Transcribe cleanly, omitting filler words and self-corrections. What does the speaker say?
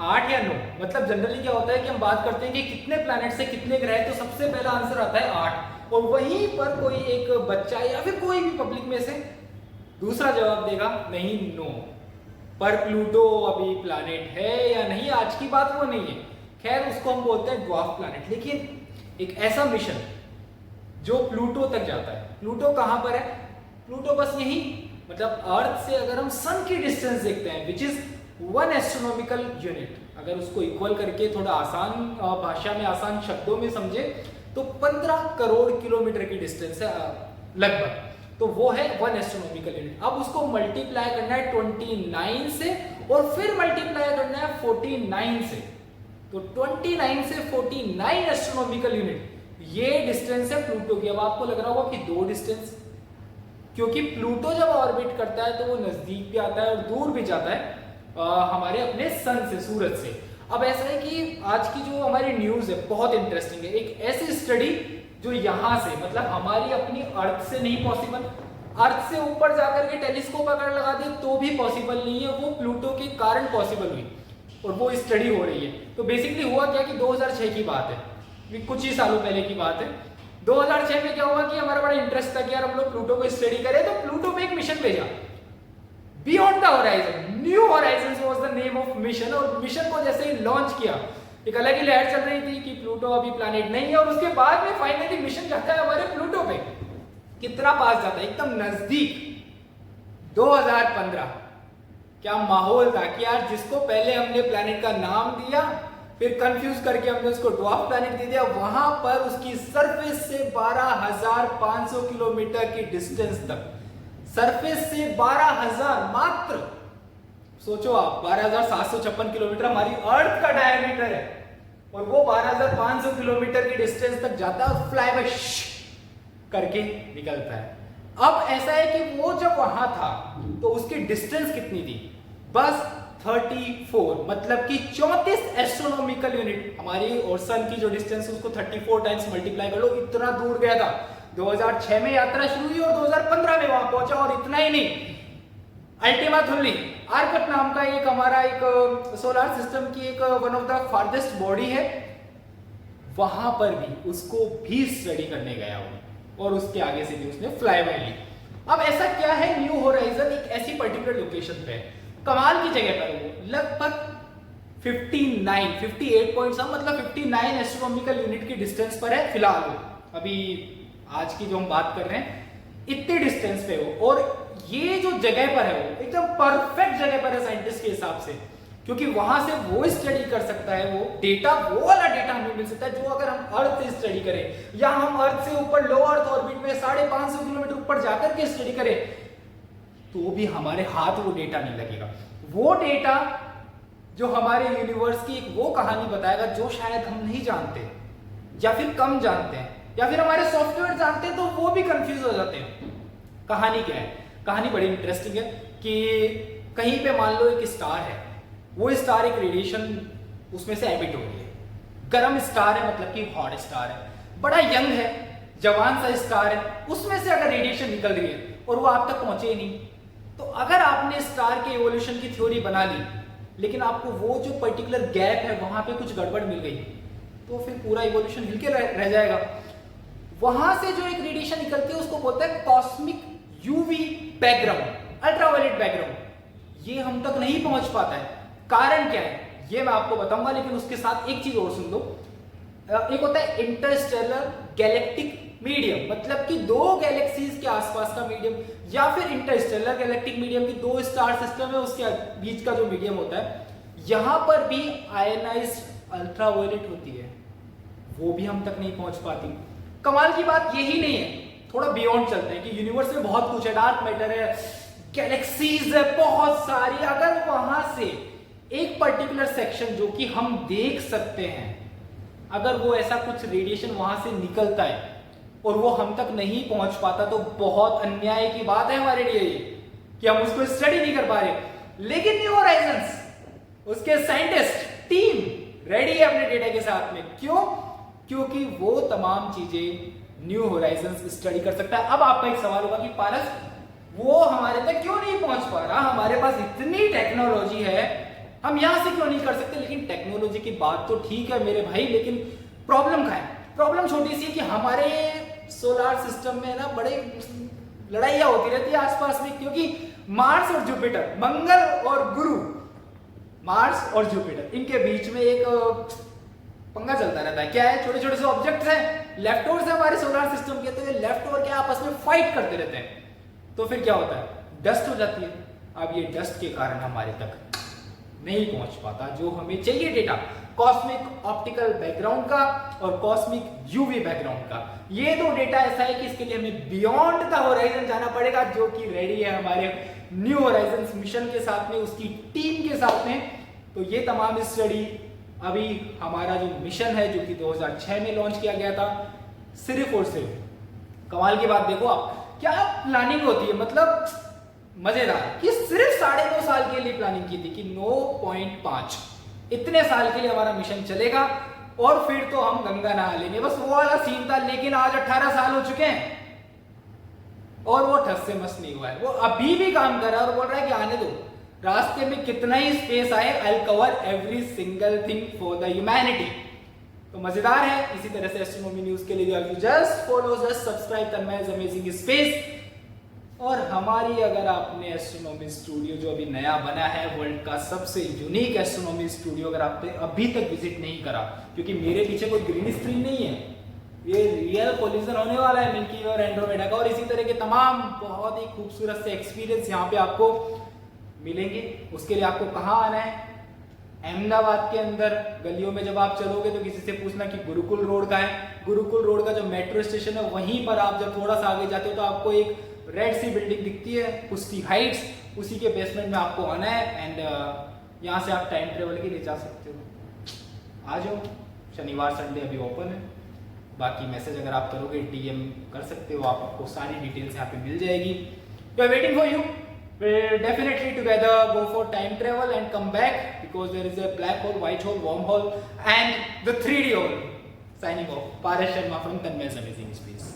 8 या 9। मतलब जनरली क्या होता है कि हम बात करते हैं कि कितने प्लैनेट से कितने ग्रह, तो सबसे पहला आंसर आता है 8, और वहीं पर कोई एक बच्चा या फिर कोई भी पब्लिक में से दूसरा जवाब देगा नहीं 9। पर प्लूटो अभी प्लैनेट है या नहीं, आज की बात वो नहीं है। खैर उसको हम बोलते हैं ड्वार्फ प्लैनेट। लेकिन एक ऐसा मिशन जो प्लूटो तक जाता है। प्लूटो कहां पर है? प्लूटो बस यही, मतलब अर्थ से अगर हम सन की डिस्टेंस देखते हैं विच इज 1 एस्ट्रोनॉमिकल यूनिट, अगर उसको इक्वल करके थोड़ा आसान भाषा में, आसान शब्दों में समझे तो 15 करोड़ किलोमीटर की डिस्टेंस है लगभग, तो वो है 1 एस्ट्रोनॉमिकल यूनिट। अब उसको मल्टीप्लाई करना है 29 से और फिर मल्टीप्लाई करना है 49 से, तो 29 से 49 एस्ट्रोनॉमिकल यूनिट, ये डिस्टेंस है प्लूटो की। अब आपको लग रहा होगा कि दो डिस्टेंस, क्योंकि प्लूटो जब ऑर्बिट करता है तो वो नजदीक भी आता है और दूर भी जाता है हमारे अपने सन से, सूरज से। अब ऐसा है कि आज की जो हमारी न्यूज है बहुत इंटरेस्टिंग है। एक ऐसी स्टडी जो यहां से, मतलब हमारी अपनी अर्थ से नहीं पॉसिबल, अर्थ से ऊपर जाकर के टेलीस्कोप अगर लगा दे तो भी पॉसिबल नहीं है, वो प्लूटो के कारण पॉसिबल हुई और वो स्टडी हो रही है। तो बेसिकली हुआ क्या कि 2006 की बात है, कुछ ही सालों पहले की बात है। 2006 में क्या हुआ कि हमारा बड़ा इंटरेस्ट था कि यार हम लोग प्लूटो को स्टडी करें, तो प्लूटो पे एक मिशन भेजा, beyond the horizon, new horizon was the name of mission. और मिशन को जैसे ही लॉन्च किया, एक अलग ही लहर चल रही थी कि प्लूटो अभी प्लैनेट नहीं है, और उसके बाद में फाइनली मिशन जाता है हमारे प्लूटो पे। कितना पास जाता है, एकदम नजदीक। 2015 क्या माहौल था कि यार जिसको पहले हमने प्लैनेट का नाम दिया, फिर कंफ्यूज करके हमने उसको ड्वार्फ प्लैनेट दे दिया, वहां पर उसकी सरफेस से 12,500 किलोमीटर की डिस्टेंस तक, सरफेस से 12,000 मात्र, सोचो आप 12,756 किलोमीटर हमारी अर्थ का डायमीटर है, और वो 12,500 किलोमीटर की डिस्टेंस तक जाता है और फ्लाई बाय करके निकलता है। अब ऐसा है कि वो जब वहां था तो उसकी डिस्टेंस कितनी थी? बस 34, मतलब कि 34 एस्ट्रोनॉमिकल यूनिट। हमारी और सन की जो डिस्टेंस है उसको 34 टाइम्स मल्टीप्लाई कर लो, इतना दूर गया था। 2006 में यात्रा शुरू हुई और 2015 में वहां पहुंचा। और इतना ही नहीं, अल्टीमा थुल्ली आर्कट नाम का एक हमारा एक सोलर सिस्टम की एक one of the farthest body है, वहां पर भी उसको भी स्टडी करने गया वो, और उसके आगे से भी उसने फ्लाई बाय ली। अब ऐसा क्या है, न्यू होराइजन एक ऐसी पर्टिकुलर लोकेशन पे है, कमाल की जगह पर, वो लगभग 58 पॉइंट सम, मतलब 59 एस्ट्रोनॉमिकल यूनिट की डिस्टेंस पर है फिलहाल वो। अभी आज की जो हम बात कर रहे हैं इतने डिस्टेंस पे हो, और ये जो जगह पर है वो एकदम परफेक्ट जगह पर है साइंटिस्ट के हिसाब से, क्योंकि वहां से वो स्टडी कर सकता है, वो डेटा, वो वाला डेटा हमें मिल सकता है जो अगर हम अर्थ से स्टडी करें, या हम अर्थ से ऊपर लो अर्थ ऑर्बिट में 550 किलोमीटर ऊपर जाकर के स्टडी करें, तो भी हमारे हाथ वो डेटा नहीं लगेगा। वो डेटा जो हमारे यूनिवर्स की एक वो कहानी बताएगा जो शायद हम नहीं जानते, या फिर कम जानते हैं, या फिर हमारे सॉफ्टवेयर जानते हैं तो वो भी कंफ्यूज हो जाते हैं। कहानी क्या है? कहानी बड़ी इंटरेस्टिंग है कि कहीं पे मान लो एक स्टार है, वो स्टार एक रेडिएशन उसमें से एमिट हो रही है, गर्म स्टार है, मतलब कि हॉट स्टार है, बड़ा यंग है, जवान सा स्टार है, उसमें से अगर रेडिएशन निकल रही है और वो आप तक पहुंचे ही नहीं, तो अगर आपने स्टार के इवोल्यूशन की थ्योरी बना ली, लेकिन आपको वो जो पर्टिकुलर गैप है वहां पे कुछ गड़बड़ मिल गई, तो फिर पूरा इवोल्यूशन हिल के रह जाएगा। वहां से जो एक रेडिएशन निकलती है उसको बोलते हैं cosmic UV background, ultraviolet background. ये हम तक नहीं पहुंच पाता है। कारण क्या है ये मैं आपको बताऊंगा, लेकिन उसके साथ एक चीज और सुन लो। एक होता है इंटरस्टेलर गैलेक्टिक मीडियम, मतलब कि दो गैलेक्सीज के आसपास का मीडियम, या फिर इंटरस्टेलर गैलेक्टिक मीडियम की दो स्टार सिस्टम है उसके बीच का जो मीडियम होता है, यहां पर भी आयनाइज्ड अल्ट्रावायलेट होती है, वो भी हम तक नहीं पहुंच पाती। कमाल की बात यही नहीं है, थोड़ा बियॉन्ड चलते हैं कि यूनिवर्स में बहुत कुछ है, डार्क मैटर है, गैलेक्सीज है बहुत सारी। अगर वहां से एक पर्टिकुलर सेक्शन जो कि हम देख सकते हैं, अगर वो ऐसा कुछ रेडिएशन वहां से निकलता है और वो हम तक नहीं पहुंच पाता, तो बहुत अन्याय की बात है हमारे लिए कि हम उसको स्टडी नहीं कर पा रहे। लेकिन न्यू होराइजन्स, उसके साइंटिस्ट टीम रेडी है अपने डेटा के साथ में। क्यों? क्योंकि वो तमाम चीजें न्यू होराइजन्स स्टडी कर सकता है। अब आपका एक सवाल होगा कि पारस वो हमारे तक क्यों नहीं पहुंच पा रहा, हमारे पास इतनी टेक्नोलॉजी है, हम यहां से क्यों नहीं कर सकते? लेकिन बात तो ठीक है मेरे भाई, लेकिन प्रॉब्लम क्या है? प्रॉब्लम छोटी सी है कि हमारे सोलार सिस्टम में ना बड़े लड़ाइयाँ होती रहती है आसपास में, क्योंकि मार्स और जुपिटर, मंगल और गुरु, मार्स और जुपिटर, इनके बीच में एक पंगा चलता रहता है। क्या है? छोटे छोटे से ऑब्जेक्ट्स हैं, लेफ्ट ओवर्स है हमारे सोलार सिस्टम के, तो ये लेफ्ट ओवर क्या आपस में फाइट करते रहते हैं। तो फिर क्या होता है? डस्ट हो जाती है। अब ये डस्ट के कारण हमारे तक नहीं पहुंच पाता जो हमें चाहिए डेटा, कॉस्मिक ऑप्टिकल बैकग्राउंड का और कॉस्मिक यूवी बैकग्राउंड का। ये दो डेटा ऐसा है कि इसके लिए हमें बियॉन्ड द होराइजन जाना पड़ेगा, जो कि रेडी है हमारे न्यू होराइजन मिशन के साथ में, उसकी टीम के साथ में। तो ये तमाम स्टडी अभी हमारा जो मिशन है, जो कि 2006 में लॉन्च किया गया था, सिर्फ और सिर्फ कमाल की बात देखो आप, क्या प्लानिंग होती है, मतलब मजेदार, कि सिर्फ 2.5 साल के लिए प्लानिंग की थी कि 9.5 इतने साल के लिए हमारा मिशन चलेगा और फिर तो हम गंगा नहा लेंगे, बस वो वाला सीन था। लेकिन आज 18 साल हो चुके हैं और वो ठस से मस नहीं हुआ है। वो अभी भी काम कर रहा है और बोल रहा है कि आने दो, रास्ते में कितना ही स्पेस आए, I will cover every single thing for the humanity. तो मजेदार है। इसी तरह से एस्ट्रोनॉमी न्यूज के लिए just follow, just subscribe Tanmay's amazing space. और हमारी, अगर आपने एस्ट्रोनॉमी स्टूडियो जो अभी नया बना है, वर्ल्ड का सबसे यूनिक एस्ट्रोनॉमी स्टूडियो, अगर आपने अभी तक विजिट नहीं करा, क्योंकि मेरे पीछे कोई ग्रीन स्क्रीन नहीं है, ये रियल कोलिजन होने वाला है मिल्की वे और एंड्रोमेडा का, और इसी तरह के तमाम बहुत ही खूबसूरत से एक्सपीरियंस यहाँ पे आपको मिलेंगे। उसके लिए आपको कहाँ आना है? अहमदाबाद के अंदर गलियों में जब आप चलोगे तो किसी से पूछना कि गुरुकुल रोड का है। गुरुकुल रोड का जो मेट्रो स्टेशन है, वहीं पर आप जब थोड़ा सा आगे जाते हो तो आपको एक रेड सी बिल्डिंग दिखती है, पुष्टि हाइट्स, उसी के बेसमेंट में आपको आना है। एंड यहाँ से आप टाइम ट्रेवल के लिए जा सकते हो। आ जाओ, शनिवार संडे अभी ओपन है। बाकी मैसेज अगर आप करोगे, डीएम कर सकते हो, आपको सारी डिटेल्स यहाँ पे मिल जाएगी। We are waiting for you. We'll definitely together go for time travel and come back, because there is a black hole, white hole, wormhole and the 3D hole. Signing off, Paresh Sharma from Tanmay's Amazing Space.